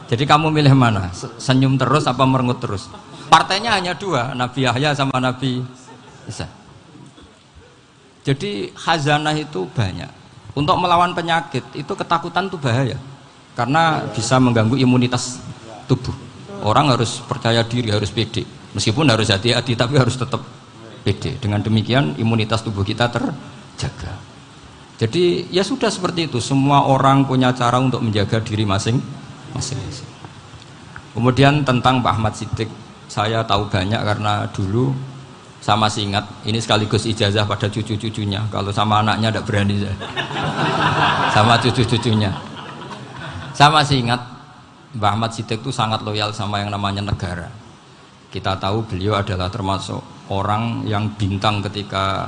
Jadi kamu milih mana? Senyum terus apa merengut terus? Partainya hanya dua, Nabi Yahya sama Nabi Isa. Jadi khazanah itu banyak. Untuk melawan penyakit itu ketakutan itu bahaya, karena bisa mengganggu imunitas tubuh. Orang harus percaya diri, harus pede. Meskipun harus hati-hati, tapi harus tetap pede. Dengan demikian imunitas tubuh kita terjaga. Jadi ya sudah seperti itu. Semua orang punya cara untuk menjaga diri masing-masing. Kemudian tentang Pak Ahmad Siddiq, saya tahu banyak karena dulu saya masih ingat, ini sekaligus ijazah pada cucu-cucunya. Kalau sama anaknya tidak berani saya. Sama cucu-cucunya. Saya masih ingat Mbah Ahmad Siddiq itu sangat loyal sama yang namanya negara. Kita tahu beliau adalah termasuk orang yang bintang ketika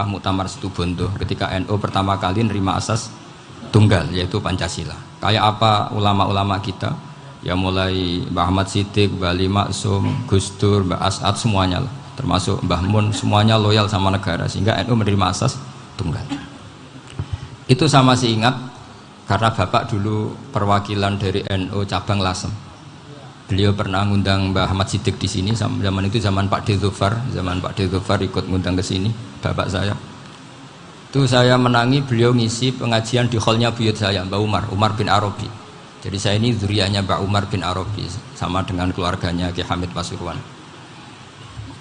Muktamar Situbondo, ketika NU pertama kali nerima asas tunggal, yaitu Pancasila. Kayak apa ulama-ulama kita, ya mulai Mbah Ahmad Siddiq, Mbah Ali Maksum, Gus Dur, Mbah As'ad, semuanya lah, termasuk Mbah Mun, semuanya loyal sama negara, sehingga NU menerima asas tunggal. Itu saya masih ingat karena bapak dulu perwakilan dari NU cabang Lasem. Beliau pernah ngundang Mbah Ahmad Siddiq di sini, zaman itu zaman Pak Dzufar, ikut ngundang ke sini bapak saya. Itu saya menangi beliau ngisi pengajian di hallnya buyut saya, Mbah Umar bin Arabi. Jadi saya ini zuriyahnya Mbah Umar bin Arabi, sama dengan keluarganya Ki Hamid Pasuruan.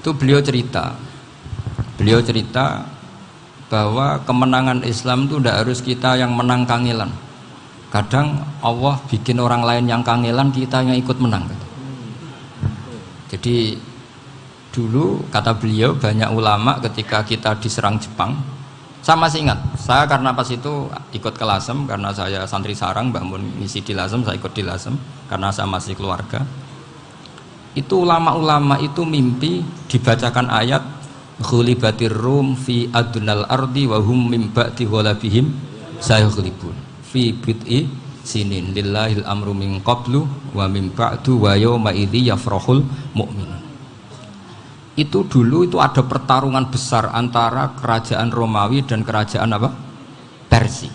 Itu beliau cerita bahwa kemenangan Islam itu tidak harus kita yang menang kangelan. Kadang Allah bikin orang lain yang kangelan, kita yang ikut menang. Jadi dulu kata beliau, banyak ulama ketika kita diserang Jepang, saya masih ingat, saya karena pas itu ikut ke Lasem, karena saya santri sarang, Mbak Mun ngisi di Lasem, saya ikut di Lasem karena saya masih keluarga. Itu ulama-ulama itu mimpi dibacakan ayat ghulibatir rum fi adnal ardi wa hum mim ba'di ghalabihim sayaghlibun fi bid'i sinin lillahil amru min qablu wa min ba'du wa yawma idzi yafrahul mu'minun. Itu dulu itu ada pertarungan besar antara kerajaan Romawi dan kerajaan Persia.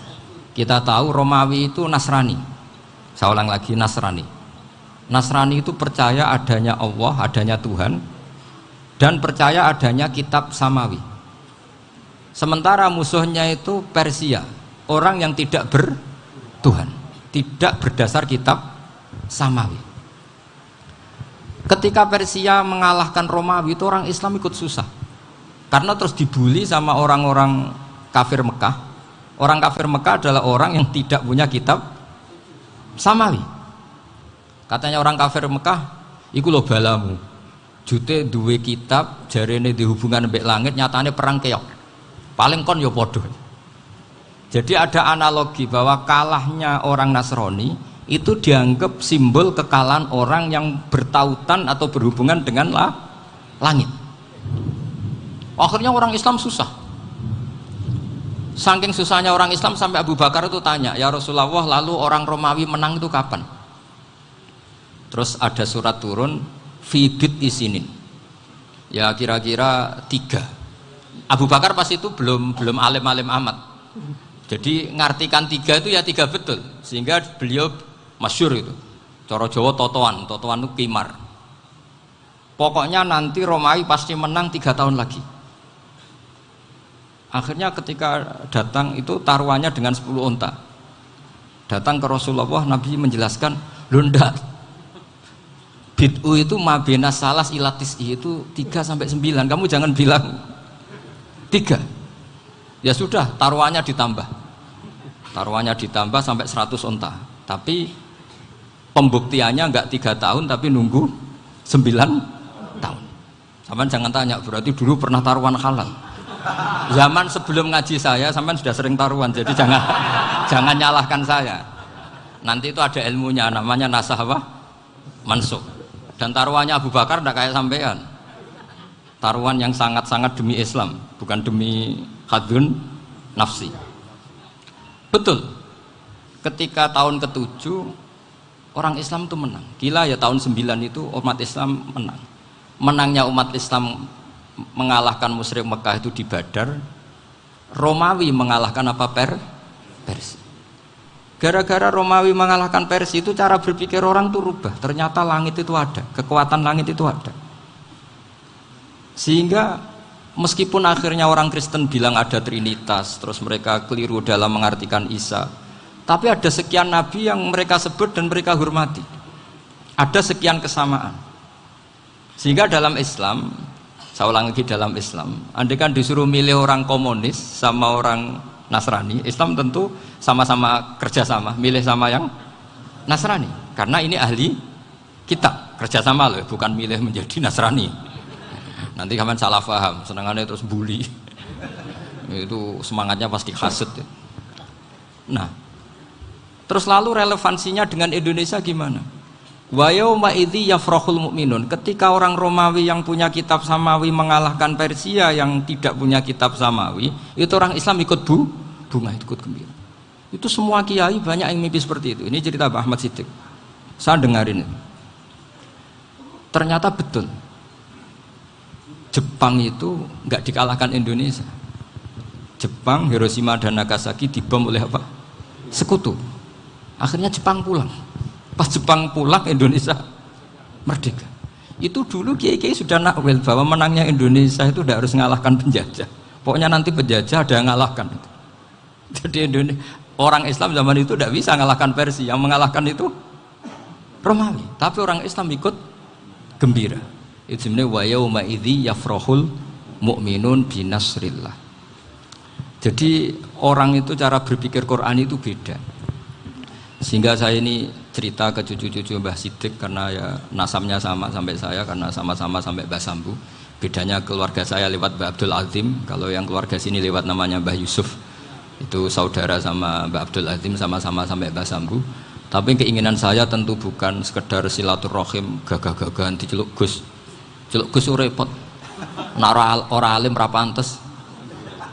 Kita tahu Romawi itu Nasrani. Saya ulang lagi, Nasrani. Nasrani itu percaya adanya Allah, adanya Tuhan, dan percaya adanya kitab samawi. Sementara musuhnya itu Persia, orang yang tidak bertuhan, tidak berdasar kitab samawi. Ketika Persia mengalahkan Romawi, itu orang Islam ikut susah, karena terus dibully sama orang-orang kafir Mekah. Orang kafir Mekah adalah orang yang tidak punya kitab samawi. Katanya orang kafir Mekah, iku lo balamu, jute duwe kitab, jarene di hubungan mbek langit, nyatane perang keok. Paling kon yo podo. Jadi ada analogi bahwa kalahnya orang Nasrani itu dianggap simbol kekalahan orang yang bertautan atau berhubungan dengan langit. Akhirnya orang Islam susah. Saking susahnya orang Islam sampai Abu Bakar itu tanya, ya Rasulullah, lalu orang Romawi menang itu kapan? Terus ada surat turun fi bid'i sinin, ya kira-kira 3. Abu Bakar pas itu belum alim-alim amat, jadi ngartikan 3 itu ya 3 betul, sehingga beliau masyhur itu cara Jawa totoan itu kimar. Pokoknya nanti Romawi pasti menang 3 tahun lagi. Akhirnya ketika datang itu taruhannya dengan 10 unta. Datang ke Rasulullah, Nabi menjelaskan, loh ndak, bid'u itu mabena salas ilatis itu 3-9, kamu jangan bilang 3. Ya sudah, taruhannya ditambah sampai 100 unta. Tapi pembuktiannya enggak 3 tahun, tapi nunggu 9 tahun. Sampean jangan tanya, berarti dulu pernah taruhan halal. Zaman sebelum ngaji saya, sampean sudah sering taruhan, jadi jangan nyalahkan saya. Nanti itu ada ilmunya, namanya nasah mansukh. Dan taruhannya Abu Bakar tidak kayak sampean. Taruhan yang sangat-sangat demi Islam, bukan demi hadun nafsi. Betul. Ketika tahun ke-7 orang Islam itu menang. Gila ya, tahun 9 itu umat Islam menang. Menangnya umat Islam mengalahkan musyrik Mekah itu di Badar. Romawi mengalahkan Persia. Gara-gara Romawi mengalahkan Persia itu cara berpikir orang tuh rubah. Ternyata langit itu ada, kekuatan langit itu ada. Sehingga meskipun akhirnya orang Kristen bilang ada Trinitas, terus mereka keliru dalam mengartikan Isa, tapi ada sekian nabi yang mereka sebut dan mereka hormati. Ada sekian kesamaan. Sehingga dalam Islam, saya ulang lagi, dalam Islam, andai kan disuruh milih orang komunis sama orang Nasrani, Islam tentu sama-sama kerjasama, milih sama yang Nasrani, karena ini ahli kitab, kerjasama loh, bukan milih menjadi Nasrani. Nanti kalian salah paham, senangannya terus bully, itu semangatnya pasti hasut. Nah, terus lalu relevansinya dengan Indonesia gimana? Wa yauma idzi yafrahul mu'minun, ketika orang Romawi yang punya kitab samawi mengalahkan Persia yang tidak punya kitab samawi, itu orang Islam ikut bunga, ikut gembira. Itu semua kiai banyak yang mimpi seperti itu. Ini cerita Pak Ahmad Siddiq, saya dengarin ini. Ternyata betul, Jepang itu nggak dikalahkan Indonesia. Jepang, Hiroshima dan Nagasaki dibom oleh apa? Sekutu. Akhirnya Jepang pulang. Pas Jepang pulang, Indonesia merdeka. Itu dulu kiai-kiai sudah nakwil bahwa menangnya Indonesia itu tidak harus mengalahkan penjajah. Pokoknya nanti penjajah ada yang mengalahkan. Jadi orang Islam zaman itu tidak bisa mengalahkan Persia. Yang mengalahkan itu Romawi. Tapi orang Islam ikut gembira. Itu sebenarnya wa yauma idzi yafrahul mu'minun binasrillah. Jadi orang itu cara berpikir Quran itu beda. Sehingga saya ini cerita ke cucu-cucu Mbah Siddiq karena ya nasabnya sama sampai saya, karena sama-sama sampai Mbah Sambu. Bedanya keluarga saya lewat Mbah Abdul Azim, kalau yang keluarga sini lewat namanya Mbah Yusuf. Itu saudara sama Mbah Abdul Azim, sama-sama sampai Mbah Sambu. Tapi keinginan saya tentu bukan sekedar silaturahim gagah-gagahan diceluk Gus. Celuk Gus repot. Nak ora alim ra pantes.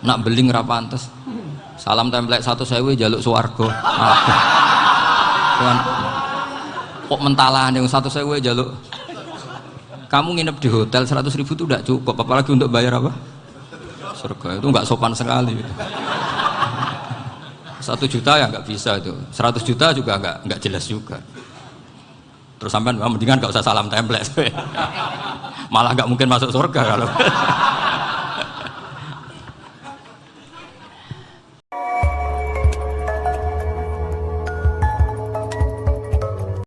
Nak beling ra pantes. Salam templek 1.000 jaluk swarga. Tuhan, kok mentalah yang 1.000 jaluk. Kamu nginep di hotel 100.000 itu tidak cukup, apalagi untuk bayar apa? Surga. Itu nggak sopan sekali. 1 juta ya nggak bisa itu. 100 juta juga nggak jelas juga. Terus sampai mendingan nggak usah salam template. Malah nggak mungkin masuk surga kalau.